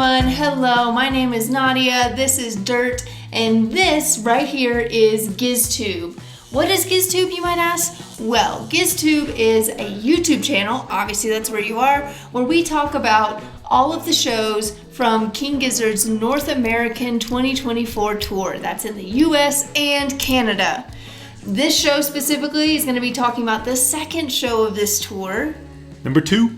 everyone. Hello, my name is Nadia. This is Dirt, and this right here is GizTube. What is GizTube, you might ask? Well, GizTube is a YouTube channel, obviously that's where you are, where we talk about all of the shows from King Gizzard's North American 2024 tour. That's in the US and Canada. This show specifically is going to be talking about the second show of this tour. Number two,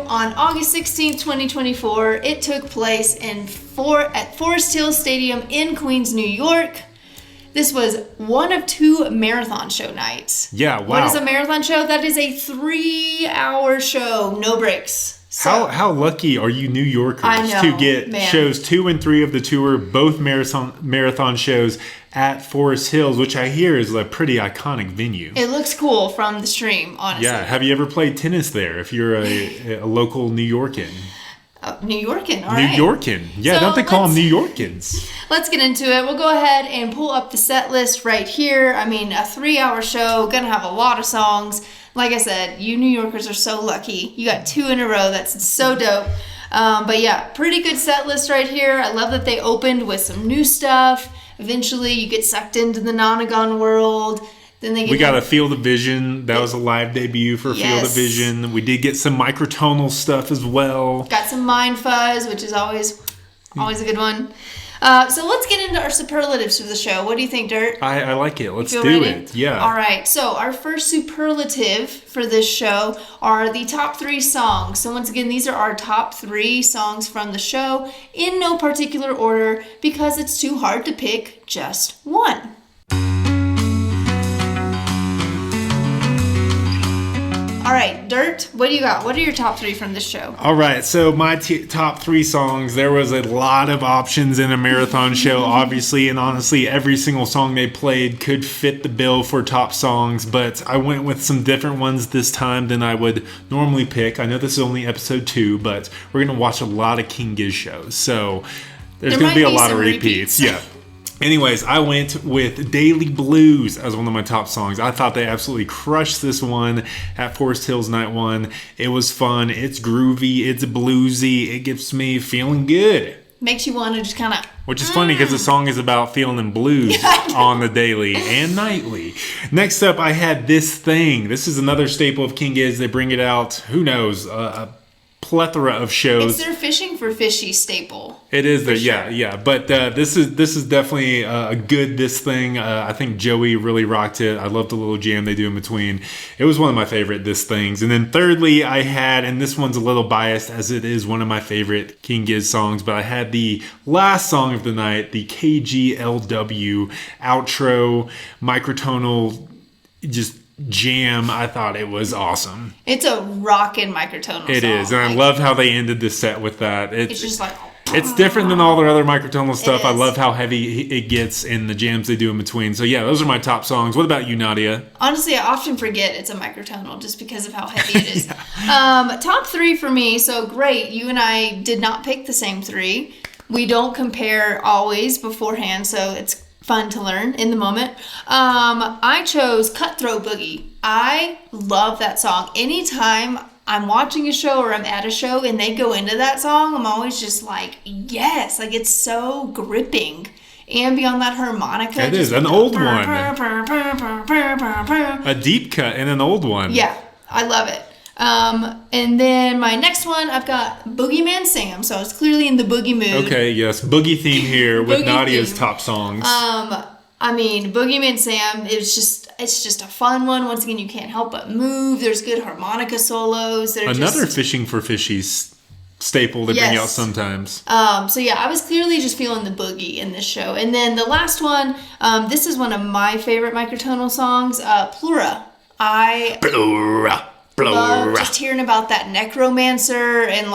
on August 16th, 2024. It took place at Forest Hills Stadium in Queens, New York. This was one of two marathon show nights. Yeah, wow. What is a marathon show? That is a 3-hour show, no breaks. So, how lucky are you New Yorkers to get shows 2 and 3 of the tour, both marathon shows at Forest Hills, which I hear is a pretty iconic venue. It looks cool from the stream, honestly. Yeah, have you ever played tennis there if you're a local New Yorkan? New Yorkan, all right. New Yorkan. Yeah, so don't they call them New Yorkans? Let's get into it. We'll go ahead and pull up the set list right here. I mean, a 3-hour show, gonna have a lot of songs. Like I said, you New Yorkers are so lucky. You got 2 in a row. That's so dope. But yeah, pretty good set list right here. I love that they opened with some new stuff. Eventually, you get sucked into the Nonagon world. Then we got a Feel the Vision. That was a live debut for Feel the Vision. We did get some microtonal stuff as well. Got some Mind Fuzz, which is always a good one. So let's get into our superlatives for the show. What do you think, Dirt? I like it. Let's do it. Yeah. All right. So our first superlative for this show are the top 3 songs. So once again, these are our top 3 songs from the show in no particular order because it's too hard to pick just one. All right, Dirt, what do you got? What are your top 3 from this show? All right, so my top 3 songs, there was a lot of options in a marathon show, obviously, and honestly, every single song they played could fit the bill for top songs, but I went with some different ones this time than I would normally pick. I know this is only episode 2, but we're going to watch a lot of King Giz shows, so there's going to be a lot of repeats. Yeah. Anyways, I went with Daily Blues as one of my top songs. I thought they absolutely crushed this one at Forest Hills Night 1. It was fun. It's groovy. It's bluesy. It gets me feeling good. Makes you want to just kind of... Which is funny because the song is about feeling them blues on the daily and nightly. Next up, I had This Thing. This is another staple of King Giz. They bring it out, who knows, a plethora of shows. It's their fishing for fishy staple. It is there, yeah. But this is definitely a good This Thing. I think Joey really rocked it. I love the little jam they do in between. It was one of my favorite This Things. And then thirdly, I had, and this one's a little biased as it is one of my favorite King Giz songs, but I had the last song of the night, the KGLW outro, microtonal, just jam. I thought it was awesome. It's a rockin' microtonal song. It is, and I love how they ended the set with that. It's just like... It's different than all their other microtonal stuff. I love how heavy it gets in the jams they do in between. So yeah, those are my top songs. What about you, Nadia? Honestly, I often forget it's a microtonal just because of how heavy it is. Top 3 for me. So great. You and I did not pick the same 3. We don't compare always beforehand, so it's fun to learn in the moment. I chose Cutthroat Boogie. I love that song. Anytime I'm watching a show or I'm at a show and they go into that song, I'm always just like, yes, like it's so gripping. And beyond that harmonica. It is an old one. A deep cut and an old one. Yeah, I love it. And then my next one, I've got Boogeyman Sam. So I was clearly in the boogie mood. Okay, yes. Boogie theme here with Nadia's top songs. I mean, Boogeyman Sam, it's just a fun one. Once again, you can't help but move. There's good harmonica solos. Another fishing for fishies staple they bring out sometimes. So yeah, I was clearly just feeling the boogie in this show. And then the last one, this is one of my favorite microtonal songs, Plura. Love just hearing about that necromancer and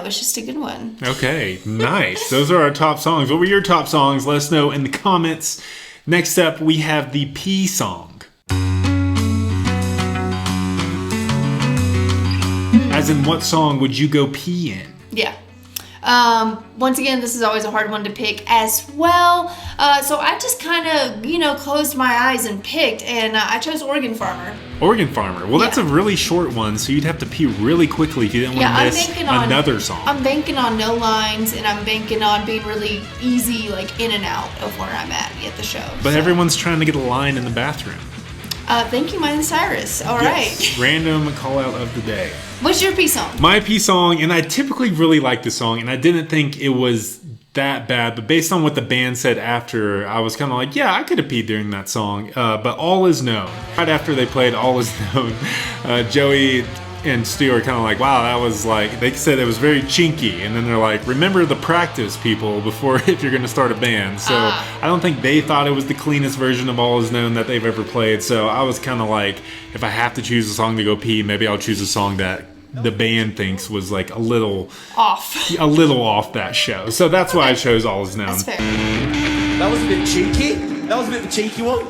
it's just a good one. Okay, nice. Those are our top songs. What were your top songs? Let us know in the comments. Next up, we have the Pee song. As in, what song would you go pee in? Yeah. Once again, this is always a hard one to pick as well. So I just kind of, closed my eyes and picked, and I chose Organ Farmer. Organ Farmer. Well, that's a really short one, so you'd have to pee really quickly if you didn't want to miss another song. I'm banking on no lines, and I'm banking on being really easy, like in and out of where I'm at the show. But everyone's trying to get a line in the bathroom. Thank you, Miley Cyrus. All right. Random call out of the day. What's your pee song? My pee song, and I typically really like the song, and I didn't think it was that bad, but based on what the band said after, I was kind of like, yeah, I could have peed during that song. But All Is Known. Right after they played All Is Known, Joey and Stu are kind of like, wow, that was like, they said it was very chinky, and then they're like, remember the practice, people, before if you're going to start a band. So I don't think they thought it was the cleanest version of All Is Known that they've ever played. So I was kind of like, if I have to choose a song to go pee, maybe I'll choose a song that the band thinks was like a little off that show. So that's why I chose All Is Known. That's fair. That was a bit cheeky. That was a bit of a cheeky one.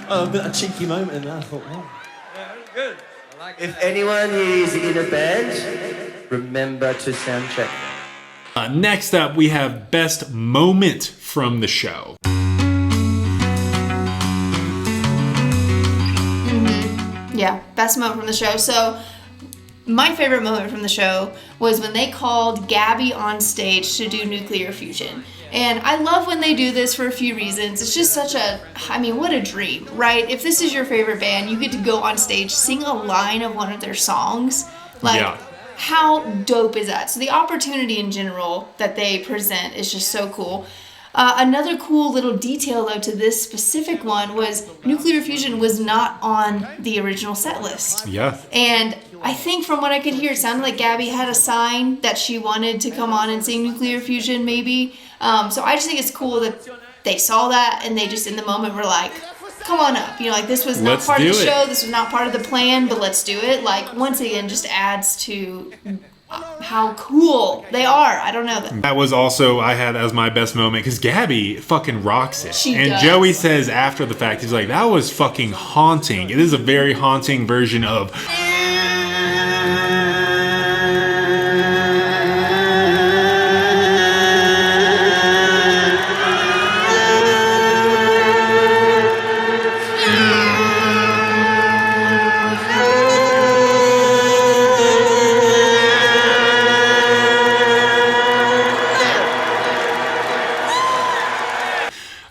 A bit of a cheeky moment, and I thought, wow. Yeah, good. I like If anyone is in a band, remember to sound check. Next up, we have Best Moment from the Show. Yeah, best moment from the show. So my favorite moment from the show was when they called Gabby on stage to do Nuclear Fusion. And I love when they do this for a few reasons. It's just what a dream, right? If this is your favorite band, you get to go on stage, sing a line of one of their songs. How dope is that? So the opportunity in general that they present is just so cool. Another cool little detail, though, to this specific one was Nuclear Fusion was not on the original set list. Yeah. And I think from what I could hear, it sounded like Gabby had a sign that she wanted to come on and sing Nuclear Fusion, maybe. So I just think it's cool that they saw that and they just in the moment were like, come on up. This was not part of the show. This was not part of the plan, but let's do it. Once again, just adds to how cool they are. I don't know. That was also, I had as my best moment, because Gabby fucking rocks it. She and does. Joey says after the fact, he's like, that was fucking haunting. It is a very haunting version of...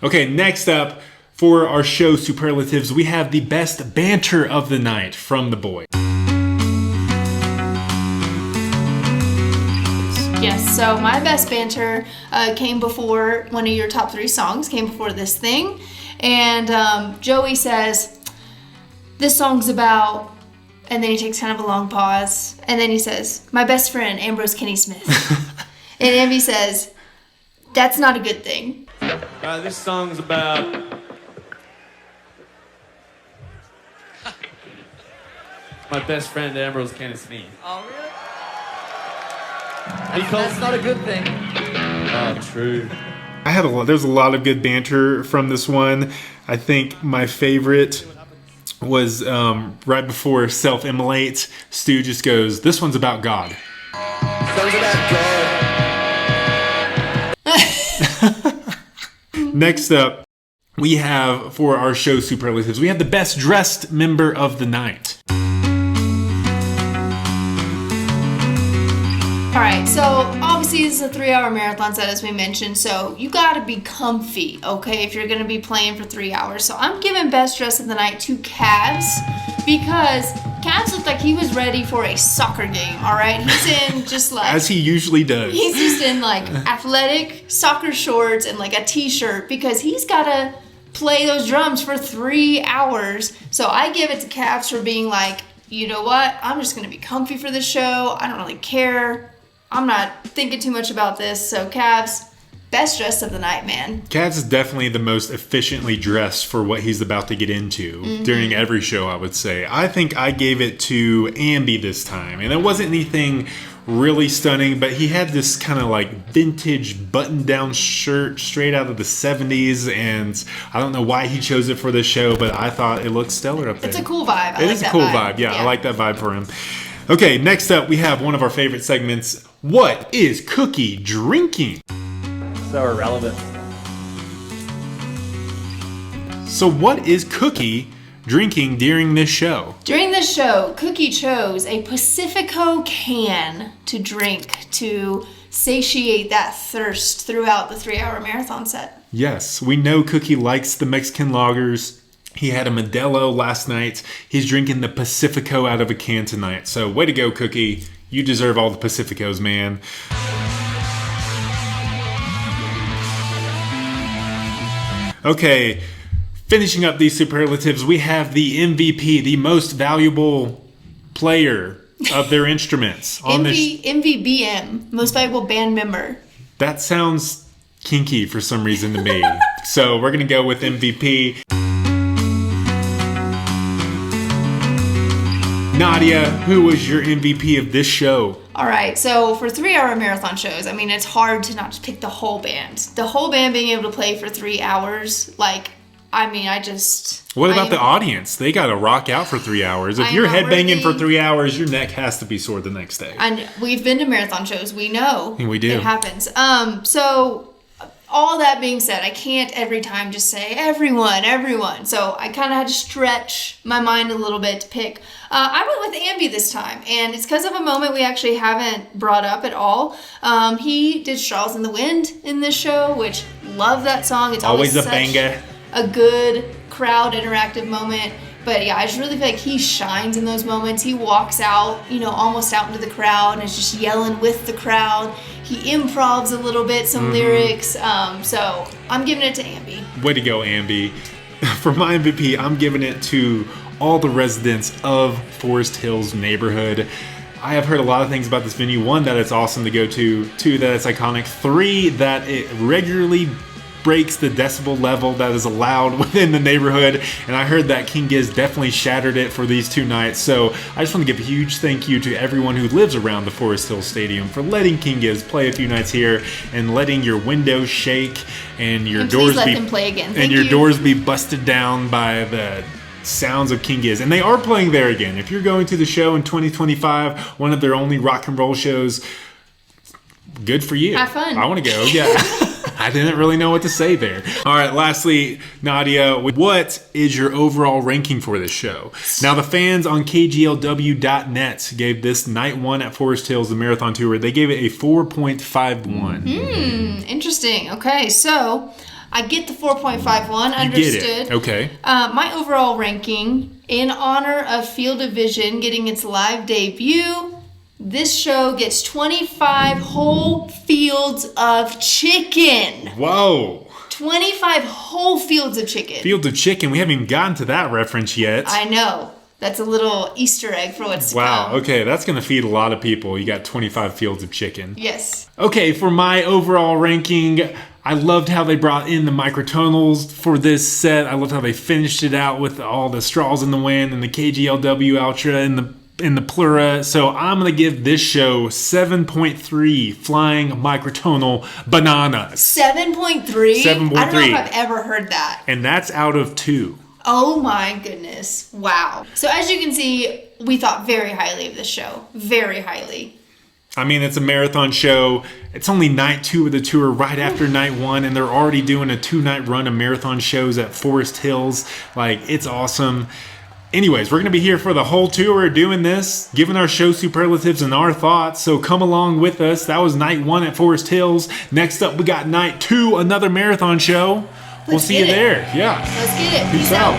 Okay, next up for our show superlatives, we have the best banter of the night from the boys. Yes, so my best banter came before one of your top 3 songs, came before this thing. And Joey says, this song's about, and then he takes kind of a long pause, and then he says, my best friend, Ambrose Kenny Smith. And Amby says, that's not a good thing. This song's about... my best friend, Ambrose Kenny Smith. Oh, really? That's not a good thing. Oh, true. There's a lot of good banter from this one. I think my favorite was right before Self-Immolate. Stu just goes, this one's about God. Song's about God. Next up, we have, for our show superlatives, we have the best dressed member of the night. Alright, so obviously this is a 3-hour marathon set, as we mentioned, so you gotta be comfy, okay, if you're gonna be playing for 3 hours. So I'm giving best dress of the night to Cavs, because Cavs looked like he was ready for a soccer game, alright? He's in just as he usually does. He's just in athletic soccer shorts and a t-shirt, because he's gotta play those drums for 3 hours. So I give it to Cavs for being you know what, I'm just gonna be comfy for the show, I don't really care. I'm not thinking too much about this, so Cavs, best dressed of the night, man. Cavs is definitely the most efficiently dressed for what he's about to get into during every show, I would say. I think I gave it to Amby this time, and it wasn't anything really stunning, but he had this kind of vintage button-down shirt straight out of the 70s, and I don't know why he chose it for this show, but I thought it looked stellar up there. It's a cool vibe. It is a cool vibe. Yeah, I like that vibe for him. Okay, next up, we have one of our favorite segments, What is Cookie drinking? So irrelevant. So what is Cookie drinking during this show? During this show, Cookie chose a Pacifico can to drink to satiate that thirst throughout the 3-hour marathon set. Yes, we know Cookie likes the Mexican lagers. He had a Modelo last night. He's drinking the Pacifico out of a can tonight. So way to go, Cookie. You deserve all the Pacificos, man. Okay, finishing up these superlatives, we have the MVP, the most valuable player of their instruments. MVBM, most valuable band member. That sounds kinky for some reason to me. So we're going to go with MVP. Nadia, who was your MVP of this show? All right, so for 3-hour marathon shows, I mean, it's hard to not just pick the whole band. The whole band being able to play for 3 hours, like, I mean, What about the audience? They got to rock out for 3 hours. If you're headbanging for 3 hours, your neck has to be sore the next day. And we've been to marathon shows. We know. We do. It happens. So all that being said, I can't every time just say everyone. So I kind of had to stretch my mind a little bit to pick. I went with Ambi this time, and it's because of a moment we actually haven't brought up at all. He did Straws in the Wind in this show, which love that song. It's always a banger. A good crowd interactive moment. But yeah, I just really feel like he shines in those moments. He walks out, almost out into the crowd and is just yelling with the crowd. He improvs a little bit, some lyrics. So I'm giving it to Ambi. Way to go, Ambi. For my MVP, I'm giving it to all the residents of Forest Hills neighborhood. I have heard a lot of things about this venue. 1, that it's awesome to go to. 2, that it's iconic. 3, that it regularly breaks the decibel level that is allowed within the neighborhood, and I heard that King Giz definitely shattered it for these 2 nights. So I just want to give a huge thank you to everyone who lives around the Forest Hills Stadium for letting King Giz play a few nights here and letting your windows shake and your doors doors be busted down by the sounds of King Giz. And they are playing there again. If you're going to the show in 2025, one of their only rock and roll shows, good for you. Have fun. I want to go. Yeah. I didn't really know what to say there. All right, lastly, Nadia, what is your overall ranking for this show? Now, the fans on KGLW.net gave this night 1 at Forest Hills, the marathon tour, they gave it a 4.51. Interesting. Okay, so I get the 4.51. Understood. You get it. Okay. My overall ranking, in honor of Field of Vision getting its live debut, this show gets 25 whole fields of chicken. Whoa. 25 whole fields of chicken. Fields of chicken. We haven't even gotten to that reference yet. I know. That's a little Easter egg for what's to come. Wow. Okay, that's going to feed a lot of people. You got 25 fields of chicken. Yes. Okay, for my overall ranking, I loved how they brought in the microtonals for this set. I loved how they finished it out with all the Straws in the Wind and the KGLW Ultra and the Plura. So I'm going to give this show 7.3 flying microtonal bananas. 7.3? 7.3. I don't know if I've ever heard that. And that's out of 2. Oh my goodness. Wow. So as you can see, we thought very highly of this show. Very highly. I mean, it's a marathon show. It's only night 2 of the tour right after night 1, and they're already doing a 2-night run of marathon shows at Forest Hills. Like, it's awesome. Anyways, we're going to be here for the whole tour doing this, giving our show superlatives and our thoughts, so come along with us. That was night 1 at Forest Hills. Next up, we got night 2, another marathon show. We'll see you there. Yeah. Let's get it. Peace out.